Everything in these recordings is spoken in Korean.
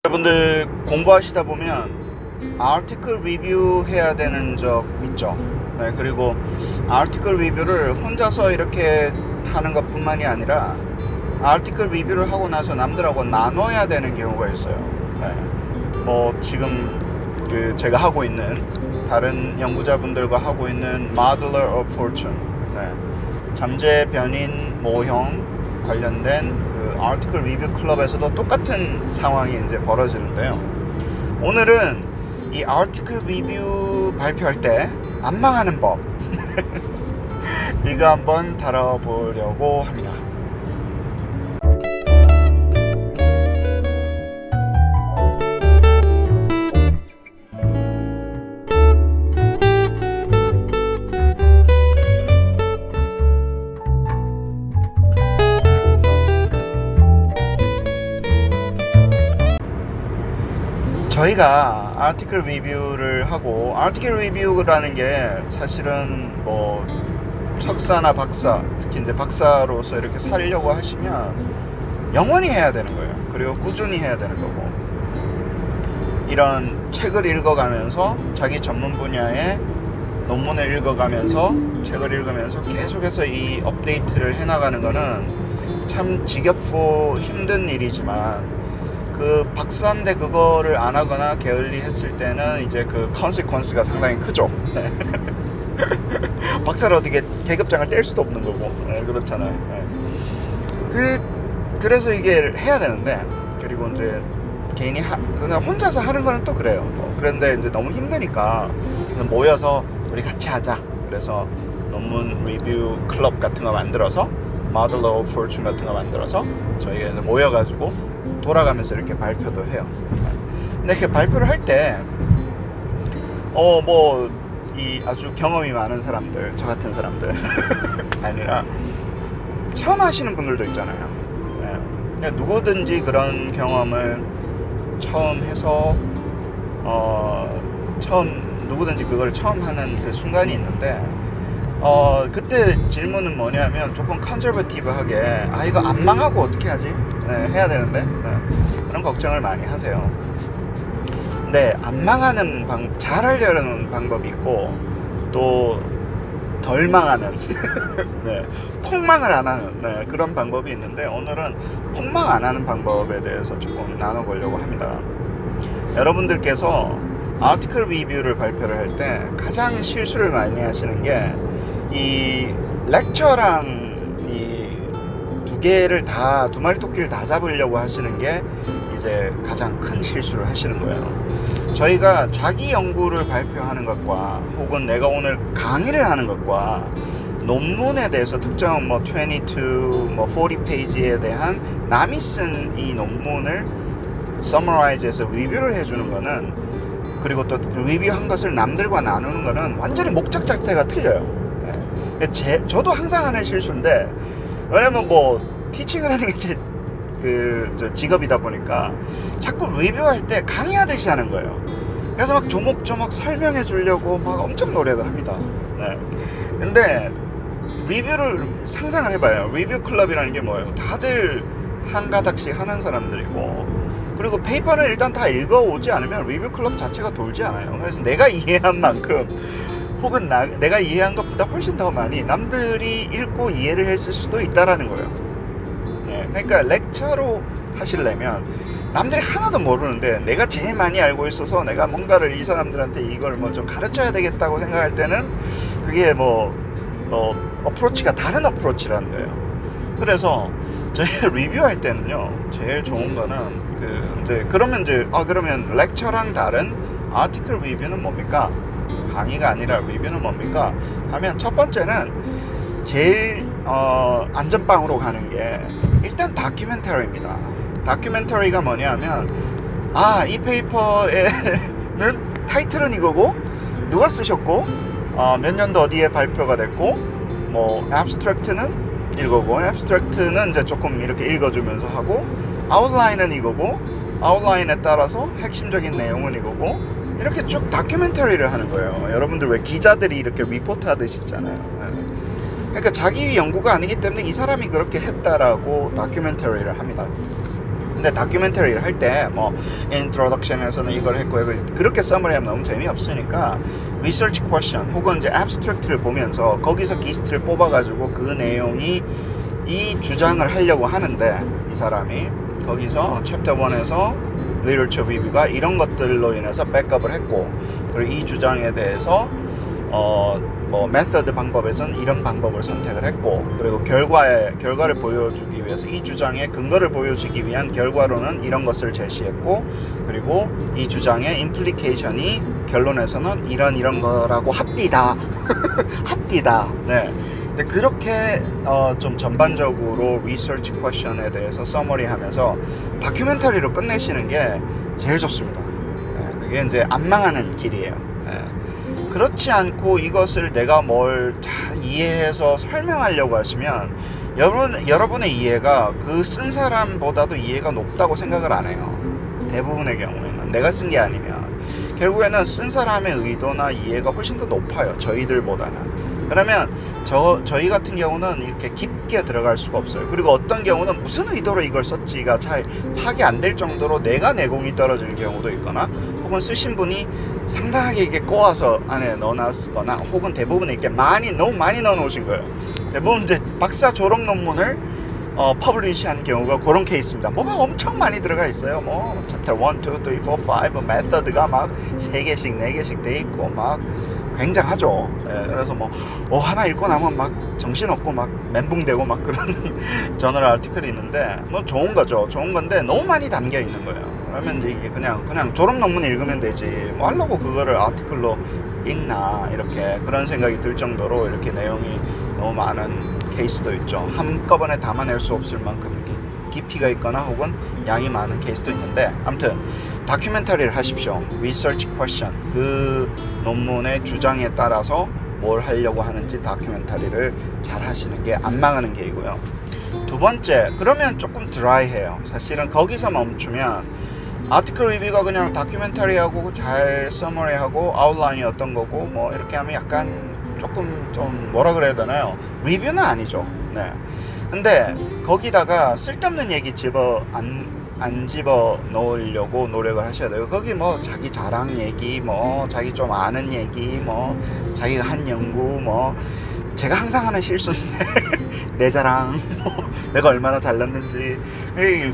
여러분들 공부하시다 보면 아티클 리뷰 해야 되는 적 있죠. 네, 그리고 아티클 리뷰를 혼자서 이렇게 하는 것 뿐만이 아니라 아티클 리뷰를 하고 나서 남들하고 나눠야 되는 경우가 있어요. 네, 뭐 지금 제가 하고 있는 다른 연구자분들과 하고 있는 Modeler of Fortune, 네, 잠재 변인 모형 관련된 아티클 리뷰 클럽에서도 똑같은 상황이 이제 벌어지는데요. 오늘은 이 아티클 리뷰 발표할 때 안 망하는 법 이거 한번 다뤄보려고 합니다. 저희가 아티클 리뷰를 하고, 아티클 리뷰라는 게 사실은 뭐 석사나 박사, 특히 이제 박사로서 이렇게 살려고 하시면 영원히 해야 되는 거예요. 그리고 꾸준히 해야 되는 거고, 이런 책을 읽어가면서 자기 전문 분야의 논문을 읽어가면서 책을 읽으면서 계속해서 이 업데이트를 해나가는 거는 참 지겹고 힘든 일이지만, 그 박사인데 그거를 안 하거나 게을리 했을 때는 이제 그 컨시퀀스가 상당히 크죠. 박사를 어떻게 계급장을 뗄 수도 없는 거고, 네, 그렇잖아요. 네. 그래서 이게 해야 되는데, 그리고 이제 개인이 그냥 혼자서 하는 거는 또 그래요. 그런데 이제 너무 힘드니까 모여서 우리 같이 하자. 그래서 논문 리뷰 클럽 같은 거 만들어서, Modeler of Fortune 같은 거 만들어서 저희가 이제 모여가지고 돌아가면서 이렇게 발표도 해요. 근데 이렇게 발표를 할 때 이 아주 경험이 많은 사람들, 저 같은 사람들 아니라 처음 하시는 분들도 있잖아요. 네. 누구든지 그런 경험을 처음 해서 누구든지 그걸 처음 하는 그 순간이 있는데, 그때 질문은 뭐냐면 조금 컨저버티브하게, 이거 안 망하고 어떻게 하지? 네, 해야 되는데, 네, 그런 걱정을 많이 하세요. 근데 안 망하는 잘 하려는 방법이 있고, 또 덜 망하는 네, 폭망을 안 하는, 네, 그런 방법이 있는데, 오늘은 폭망 안 하는 방법에 대해서 조금 나눠보려고 합니다. 여러분들께서 아티클 리뷰를 발표를 할 때 가장 실수를 많이 하시는 게, 이 렉처랑 이 두 개를 다, 두 마리 토끼를 다 잡으려고 하시는 게 이제 가장 큰 실수를 하시는 거예요. 저희가 자기 연구를 발표하는 것과, 혹은 내가 오늘 강의를 하는 것과, 논문에 대해서 특정 22, 40페이지에 대한 남이 쓴 이 논문을 서머라이즈해서 리뷰를 해주는 거는, 그리고 또 리뷰한 것을 남들과 나누는 거는 완전히 목적 자체가 틀려요. 네. 저도 항상 하는 실수인데, 왜냐면 티칭을 하는 게 제 직업이다 보니까 자꾸 리뷰할 때 강의하듯이 하는 거예요. 그래서 막 조목조목 설명해 주려고 막 엄청 노력을 합니다. 네. 근데 리뷰를 상상을 해봐요. 리뷰 클럽이라는 게 뭐예요? 다들 한 가닥씩 하는 사람들이고, 그리고 페이퍼를 일단 다 읽어오지 않으면 리뷰 클럽 자체가 돌지 않아요. 그래서 내가 이해한 만큼, 혹은 내가 이해한 것보다 훨씬 더 많이 남들이 읽고 이해를 했을 수도 있다라는 거예요. 네, 그러니까 렉처로 하시려면 남들이 하나도 모르는데 내가 제일 많이 알고 있어서 내가 뭔가를 이 사람들한테 이걸 좀 가르쳐야 되겠다고 생각할 때는 그게 어프로치가 다른 어프로치라는 거예요. 그래서 제가 리뷰할 때는요, 제일 좋은 거는 그러면 렉처랑 다른 아티클 리뷰는 뭡니까? 강의가 아니라 리뷰는 뭡니까? 하면 첫 번째는 제일 안전빵으로 가는 게 일단 다큐멘터리입니다. 다큐멘터리가 뭐냐면, 이 페이퍼에는 타이틀은 이거고, 누가 쓰셨고, 몇 년도 어디에 발표가 됐고, abstract는 이거고, abstract는 이제 조금 이렇게 읽어주면서 하고, 아웃라인은 이거고, 아웃라인에 따라서 핵심적인 내용은 이거고, 이렇게 쭉 다큐멘터리를 하는 거예요. 여러분들 왜 기자들이 이렇게 리포트 하듯이 있잖아요. 그러니까 자기 연구가 아니기 때문에 이 사람이 그렇게 했다라고 다큐멘터리를 합니다. 근데 다큐멘터리를 할 때 뭐 인트로덕션에서는 이걸 했고 그렇게 서머리하면 너무 재미없으니까 리서치 퀘스천 혹은 이제 abstract를 보면서 거기서 기스트를 뽑아가지고 그 내용이 이 주장을 하려고 하는데 이 사람이 거기서 챕터 1에서 literature review가 이런 것들로 인해서 백업을 했고 그리고 이 주장에 대해서 뭐 메서드 방법에서는 이런 방법을 선택을 했고 그리고 결과를 보여주기 위해서 이 주장의 근거를 보여주기 위한 결과로는 이런 것을 제시했고 그리고 이 주장의 임플리케이션이 결론에서는 이런 거라고 합디다 합디다. 네. 근데 그렇게 좀 전반적으로 리서치 퀘스천에 대해서 서머리 하면서 다큐멘터리로 끝내시는 게 제일 좋습니다. 네. 그게 이제 안 망하는 길이에요. 네. 그렇지 않고 이것을 내가 뭘 다 이해해서 설명하려고 하시면 여러분의 이해가 그 쓴 사람보다도 이해가 높다고 생각을 안 해요. 대부분의 경우에는 내가 쓴 게 아니면 결국에는 쓴 사람의 의도나 이해가 훨씬 더 높아요. 저희들보다는. 그러면 저희 같은 경우는 이렇게 깊게 들어갈 수가 없어요. 그리고 어떤 경우는 무슨 의도로 이걸 썼지가 잘 파악이 안 될 정도로 내가 내공이 떨어지는 경우도 있거나 혹은 쓰신 분이 상당하게 이렇게 꼬아서 안에 넣어놨거나 혹은 대부분 이렇게 너무 많이 넣어놓으신 거예요. 대부분 이제 박사 졸업 논문을 퍼블리시한 경우가 그런 케이스입니다. 뭐가 엄청 많이 들어가 있어요. 뭐 챕터 1, 2, 3, 4, 5 메서드가 막 3개씩 4개씩 돼 있고 막 굉장하죠. 예, 그래서 뭐 하나 읽고 나면 막 정신없고 막 멘붕되고 막 그런 저널 아티클이 있는데 뭐 좋은 거죠. 좋은 건데 너무 많이 담겨 있는 거예요. 그러면 이제 이게 그냥 졸업 논문 읽으면 되지 뭐 하려고 그거를 아티클로 읽나 이렇게 그런 생각이 들 정도로 이렇게 내용이 너무 많은 케이스도 있죠. 한꺼번에 담아낼 수 없을 만큼 깊이가 있거나 혹은 양이 많은 케이스도 있는데 아무튼 다큐멘터리를 하십시오. 리서치 퀘스천 그 논문의 주장에 따라서 뭘 하려고 하는지 다큐멘터리를 잘 하시는 게 안 망하는 게이고요. 두 번째, 그러면 조금 드라이해요. 사실은 거기서 멈추면 아티클 리뷰가 그냥 다큐멘터리하고 잘 서머리하고 아웃라인이 어떤 거고 뭐 이렇게 하면 약간 조금 좀 뭐라 그래야 되나요? 리뷰는 아니죠. 네. 근데 거기다가 쓸데없는 얘기 안 집어 넣으려고 노력을 하셔야 돼요. 거기 뭐 자기 자랑 얘기, 뭐 자기 좀 아는 얘기, 뭐 자기가 한 연구, 뭐 제가 항상 하는 실수인데 내 자랑, 내가 얼마나 잘났는지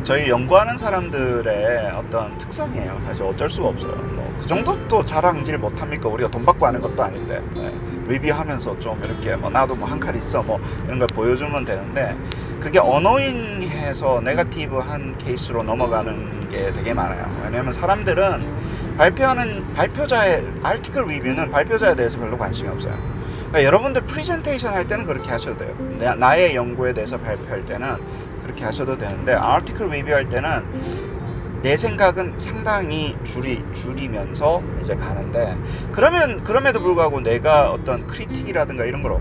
저희 연구하는 사람들의 어떤 특성이에요. 사실 어쩔 수가 없어요. 뭐 그 정도 또 자랑질 못합니까? 우리가 돈 받고 하는 것도 아닌데 네. 리뷰하면서 좀 이렇게 뭐 나도 뭐 한 칼 있어 뭐 이런 걸 보여주면 되는데 그게 어노잉해서 네거티브한 케이스로 넘어가는 게 되게 많아요. 왜냐면 사람들은 발표자의 아티클 리뷰는 발표자에 대해서 별로 관심이 없어요. 그러니까 여러분들 프레젠테이션 할 때는 그렇게 하셔도 돼요. 나의 연구에 대해서 발표할 때는 그렇게 하셔도 되는데 아티클 리뷰할 때는 내 생각은 상당히 줄이면서 이제 가는데 그럼에도 불구하고 내가 어떤 크리틱이라든가 이런 걸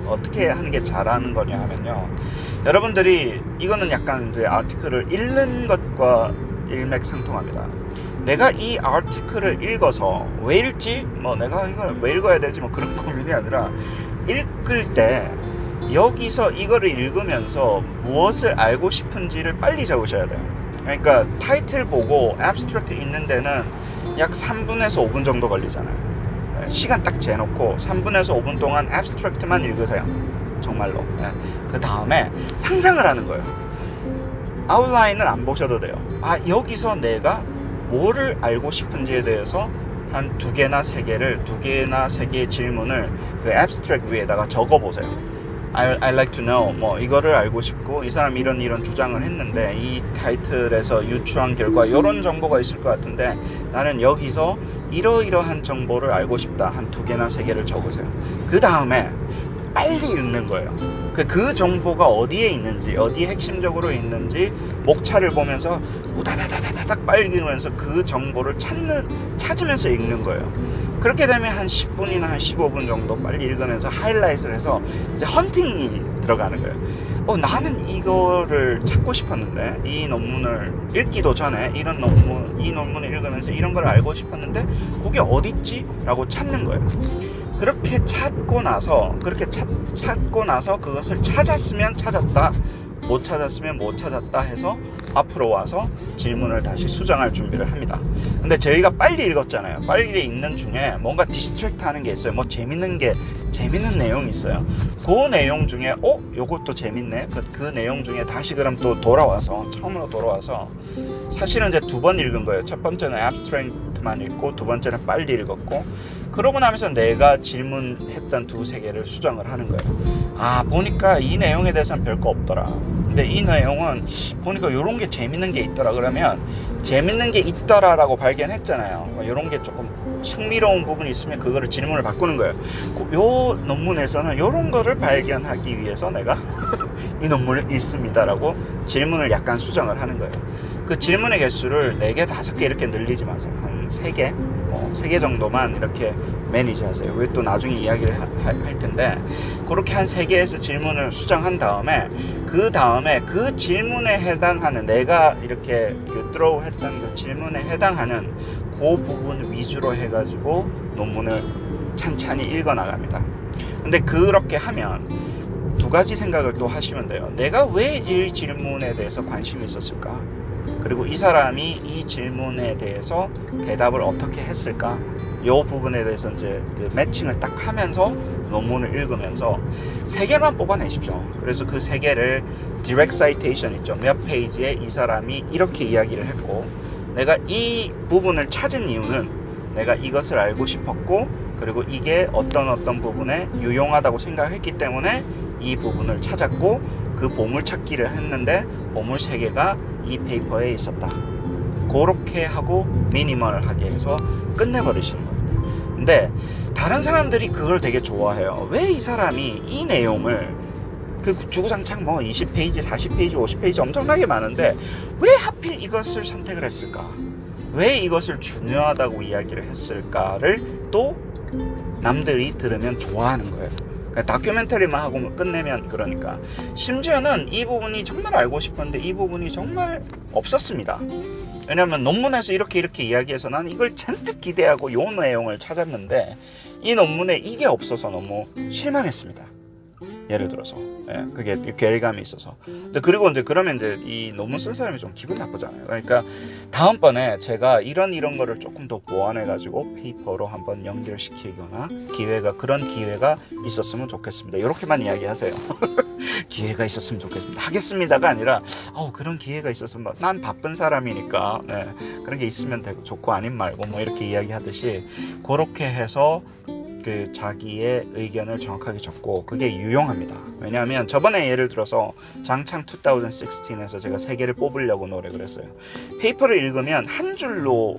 어떻게 하는 게 잘하는 거냐 하면요. 여러분들이 이거는 약간 이제 아티클을 읽는 것과 일맥상통합니다. 내가 이 아티클을 읽어서 왜 읽지? 뭐 내가 이걸 왜 읽어야 되지? 뭐 그런 고민이 아니라 읽을 때 여기서 이거를 읽으면서 무엇을 알고 싶은지를 빨리 적으셔야 돼요. 그러니까 타이틀 보고 abstract 있는 데는 약 3분에서 5분 정도 걸리잖아요. 시간 딱 재놓고 3분에서 5분 동안 abstract만 읽으세요. 정말로. 그 다음에 상상을 하는 거예요. 아웃라인을 안 보셔도 돼요. 여기서 내가 뭐를 알고 싶은지에 대해서 한 2개나 3개의 질문을 그 abstract 위에다가 적어보세요. I'd like to know 뭐 이거를 알고 싶고 이 사람이 이런 주장을 했는데 이 타이틀에서 유추한 결과 이런 정보가 있을 것 같은데 나는 여기서 이러이러한 정보를 알고 싶다. 한 2개나 3개를 적으세요. 그 다음에 빨리 읽는 거예요. 그 정보가 어디에 있는지 어디에 핵심적으로 있는지 목차를 보면서 우다다다다닥 빨리 읽으면서 그 정보를 찾으면서 읽는 거예요. 그렇게 되면 한 10분이나 한 15분 정도 빨리 읽으면서 하이라이트를 해서 이제 헌팅이 들어가는 거예요. 나는 이거를 찾고 싶었는데 이 논문을 읽기도 전에 이 논문을 읽으면서 이런 걸 알고 싶었는데 그게 어딨지? 라고 찾는 거예요. 그렇게 찾고 나서 그것을 찾았으면 찾았다. 못 찾았으면 못 찾았다 해서 앞으로 와서 질문을 다시 수정할 준비를 합니다. 근데 저희가 빨리 읽었잖아요. 빨리 읽는 중에 뭔가 디스트랙트 하는 게 있어요. 뭐 재밌는 내용이 있어요. 그 내용 중에 요것도 재밌네. 그 내용 중에 다시 그럼 또 처음으로 돌아와서 사실은 이제 두 번 읽은 거예요. 첫 번째는 abstract만 읽고 두 번째는 빨리 읽었고, 그러고 나면서 내가 질문했던 두세 개를 수정을 하는 거예요. 보니까 이 내용에 대해서는 별거 없더라. 근데 이 내용은 보니까 요런 게 재밌는 게 있더라. 그러면 재밌는 게 있더라라고 발견했잖아요. 요런 게 조금 흥미로운 부분이 있으면 그거를 질문을 바꾸는 거예요. 요 논문에서는 요런 거를 발견하기 위해서 내가 이 논문을 읽습니다라고 질문을 약간 수정을 하는 거예요. 그 질문의 개수를 4개, 5개 이렇게 늘리지 마세요. 한 3개, 3개 정도만 이렇게 매니지 하세요. 왜 또 나중에 이야기를 할 텐데, 그렇게 한 3개에서 질문을 수정한 다음에 그 질문에 해당하는, 내가 이렇게 드로우 했던 그 질문에 해당하는 그 부분 위주로 해가지고 논문을 찬찬히 읽어 나갑니다. 근데 그렇게 하면 두 가지 생각을 또 하시면 돼요. 내가 왜 이 질문에 대해서 관심이 있었을까? 그리고 이 사람이 이 질문에 대해서 대답을 어떻게 했을까? 이 부분에 대해서 이제 그 매칭을 딱 하면서 논문을 읽으면서 3개만 뽑아내십시오. 그래서 그 3개를 direct citation 있죠. 몇 페이지에 이 사람이 이렇게 이야기를 했고, 내가 이 부분을 찾은 이유는 내가 이것을 알고 싶었고, 그리고 이게 어떤 부분에 유용하다고 생각했기 때문에 이 부분을 찾았고, 그 보물찾기를 했는데 보물 3개가 이 페이퍼에 있었다. 그렇게 하고 미니멀하게 해서 끝내버리시는 거예요. 근데 다른 사람들이 그걸 되게 좋아해요. 왜 이 사람이 이 내용을, 그 주구장창 20페이지, 40페이지, 50페이지 엄청나게 많은데 왜 하필 이것을 선택을 했을까? 왜 이것을 중요하다고 이야기를 했을까를 또 남들이 들으면 좋아하는 거예요. 그러니까 다큐멘터리만 하고 끝내면, 그러니까 심지어는 이 부분이 정말 알고 싶었는데 이 부분이 정말 없었습니다. 왜냐면 논문에서 이렇게 이야기해서 난 이걸 잔뜩 기대하고 요 내용을 찾았는데 이 논문에 이게 없어서 너무 실망했습니다. 예를 들어서 그게 괴리감이 있어서. 근데 그리고 이제 그러면 이제 이 논문 쓴 사람이 좀 기분 나쁘잖아요. 그러니까 다음번에 제가 이런 거를 조금 더 보완해 가지고 페이퍼로 한번 연결시키거나 그런 기회가 있었으면 좋겠습니다. 이렇게만 이야기하세요. 기회가 있었으면 좋겠습니다. 하겠습니다가 아니라 그런 기회가 있었으면, 난 바쁜 사람이니까 그런 게 있으면 되고 좋고 아님 말고 이렇게 이야기하듯이 그렇게 해서 그 자기의 의견을 정확하게 적고 그게 유용합니다. 왜냐하면 저번에 예를 들어서 장창 2016에서 제가 3개를 뽑으려고 노력을 했어요. 페이퍼를 읽으면 한 줄로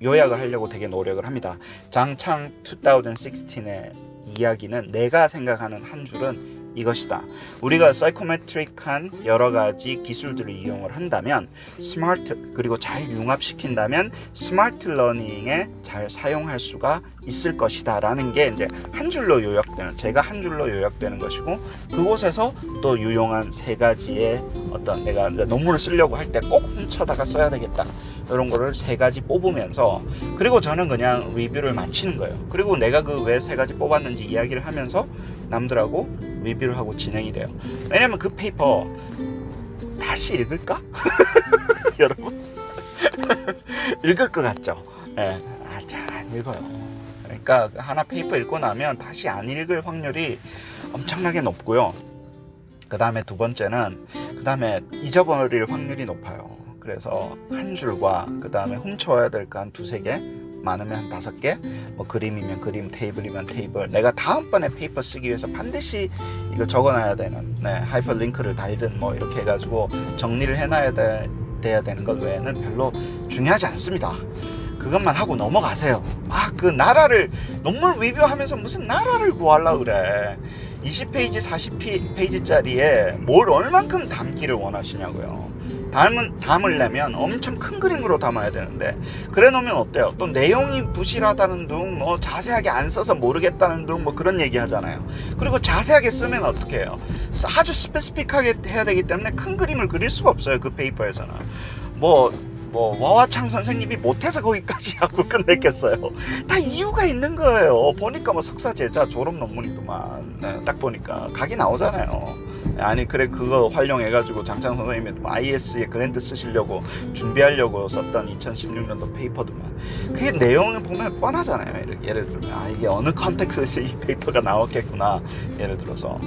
요약을 하려고 되게 노력을 합니다. 장창 2016의 이야기는 내가 생각하는 한 줄은 이것이다. 우리가 사이코메트릭한 여러 가지 기술들을 이용을 한다면 스마트, 그리고 잘 융합시킨다면 스마트 러닝에 잘 사용할 수가 있을 것이다 라는 게 이제 제가 한 줄로 요약되는 것이고, 그곳에서 또 유용한 3가지의 어떤, 내가 논문을 쓰려고 할 때 꼭 훔쳐다가 써야 되겠다 이런 거를 3가지 뽑으면서, 그리고 저는 그냥 리뷰를 마치는 거예요. 그리고 내가 그 왜 3가지 뽑았는지 이야기를 하면서 남들하고 리뷰를 하고 진행이 돼요. 왜냐면 그 페이퍼 다시 읽을까? 여러분 읽을 것 같죠? 잘 안 읽어요. 그러니까 하나 페이퍼 읽고 나면 다시 안 읽을 확률이 엄청나게 높고요. 그 다음에 두 번째는 잊어버릴 확률이 높아요. 그래서 한 줄과 그 다음에 훔쳐와야 될 거 한 2-3개, 많으면 한 5개, 그림이면 그림, 테이블이면 테이블, 내가 다음번에 페이퍼 쓰기 위해서 반드시 이거 적어놔야 되는 하이퍼링크를 달든 이렇게 해가지고 정리를 해놔야 돼야 되는 것 외에는 별로 중요하지 않습니다. 그것만 하고 넘어가세요. 그 나라를 논문 리뷰하면서 무슨 나라를 구하려고 그래. 20페이지, 40페이지짜리에 뭘 얼만큼 담기를 원하시냐고요. 담으려면 엄청 큰 그림으로 담아야 되는데, 그래 놓으면 어때요? 또 내용이 부실하다는 둥, 자세하게 안 써서 모르겠다는 둥, 그런 얘기 하잖아요. 그리고 자세하게 쓰면 어떻게 해요? 아주 스페시픽하게 해야 되기 때문에 큰 그림을 그릴 수가 없어요. 그 페이퍼에서는. 와와창 선생님이 못해서 거기까지 하고 끝냈겠어요. 다 이유가 있는 거예요. 보니까 석사제자 졸업 논문이더만. 딱 보니까 각이 나오잖아요. 아니 그래 그거 활용해가지고 장창 선생님이 IS에 그랜드 쓰시려고 준비하려고 썼던 2016년도 페이퍼도만 그게 내용을 보면 뻔하잖아요. 예를 들면 이게 어느 컨텍스트에서 이 페이퍼가 나왔겠구나. 예를 들어서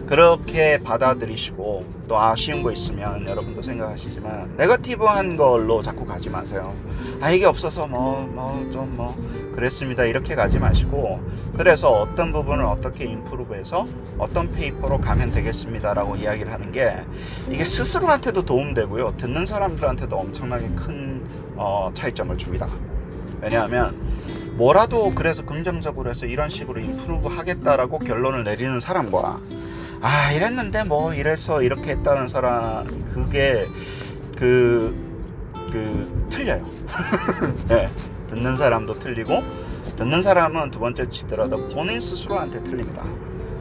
그렇게 받아들이시고 또 아쉬운 거 있으면 여러분도 생각하시지만 네거티브한 걸로 자꾸 가지 마세요. 이게 없어서 그랬습니다 이렇게 가지 마시고 그래서 어떤 부분을 어떻게 임프루브해서 어떤 페이퍼로 가면 되겠습니다 라고 이야기를 하는 게 이게 스스로한테도 도움되고요 듣는 사람들한테도 엄청나게 큰 차이점을 줍니다. 왜냐하면 뭐라도 그래서 긍정적으로 해서 이런 식으로 임프루브 하겠다라고 결론을 내리는 사람과 이랬는데 뭐 이래서 이렇게 했다는 사람 그게 틀려요. 네, 듣는 사람도 틀리고 듣는 사람은 두 번째 치더라도 본인 스스로한테 틀립니다.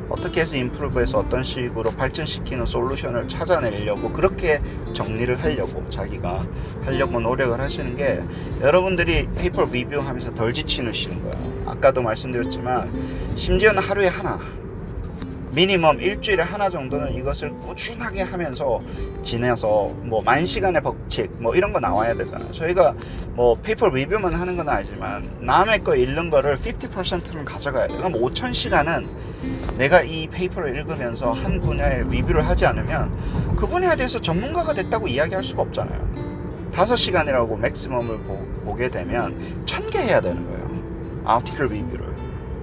어떻게 해서 임프루브해서 어떤 식으로 발전시키는 솔루션을 찾아내려고 그렇게 정리를 하려고 자기가 하려고 노력을 하시는 게 여러분들이 페이퍼 리뷰하면서 덜 지치시는 거예요. 아까도 말씀드렸지만 심지어는 하루에 하나 미니멈 일주일에 하나 정도는 이것을 꾸준하게 하면서 지내서 뭐 10,000시간의 법칙 뭐 이런 거 나와야 되잖아요. 저희가 뭐 페이퍼 리뷰만 하는 건 아니지만 남의 거 읽는 거를 50%는 가져가야 돼요. 그럼 5,000시간은 내가 이 페이퍼를 읽으면서 한 분야의 리뷰를 하지 않으면 그 분야에 대해서 전문가가 됐다고 이야기할 수가 없잖아요. 5시간이라고 맥시멈을 보게 되면 1000개 해야 되는 거예요. 아티클 리뷰를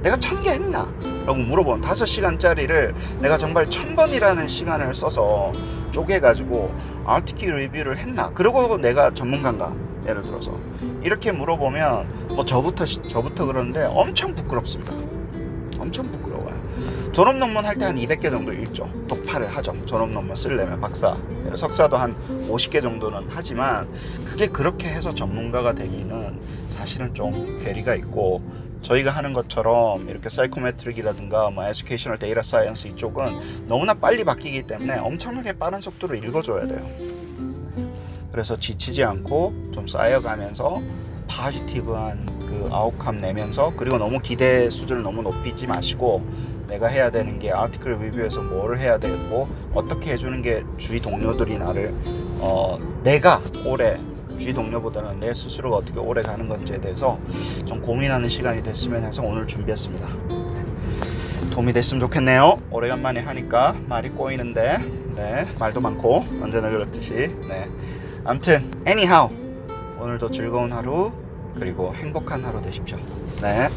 내가 1000개 했나? 라고 물어보면 5시간짜리를 내가 정말 1000번이라는 시간을 써서 쪼개가지고 아티클 리뷰를 했나? 그리고 내가 전문가인가? 예를 들어서 이렇게 물어보면 뭐 저부터 그러는데 엄청 부끄럽습니다. 엄청 부끄러워요. 졸업 논문 할 때 한 200개 정도 읽죠. 독파를 하죠. 졸업 논문 쓰려면 박사, 석사도 한 50개 정도는 하지만 그게 그렇게 해서 전문가가 되기는 사실은 좀 괴리가 있고 저희가 하는 것처럼 이렇게 사이코메트릭이라든가 뭐 에듀케이셔널 데이터 사이언스 이쪽은 너무나 빨리 바뀌기 때문에 엄청나게 빠른 속도로 읽어줘야 돼요. 그래서 지치지 않고 좀 쌓여가면서 포지티브한 그 아웃컴 내면서 그리고 너무 기대 수준을 너무 높이지 마시고 내가 해야 되는 게 아티클 리뷰에서 뭐를 해야 되고 어떻게 해주는 게 주위 동료들이 나를 내가 올해 주위 동료보다는 내 스스로가 어떻게 오래 가는 건지에 대해서 좀 고민하는 시간이 됐으면 해서 오늘 준비했습니다. 도움이 됐으면 좋겠네요. 오래간만에 하니까 말이 꼬이는데 네, 말도 많고 언제나 그렇듯이 네. 아무튼 anyhow 오늘도 즐거운 하루 그리고 행복한 하루 되십시오. 네.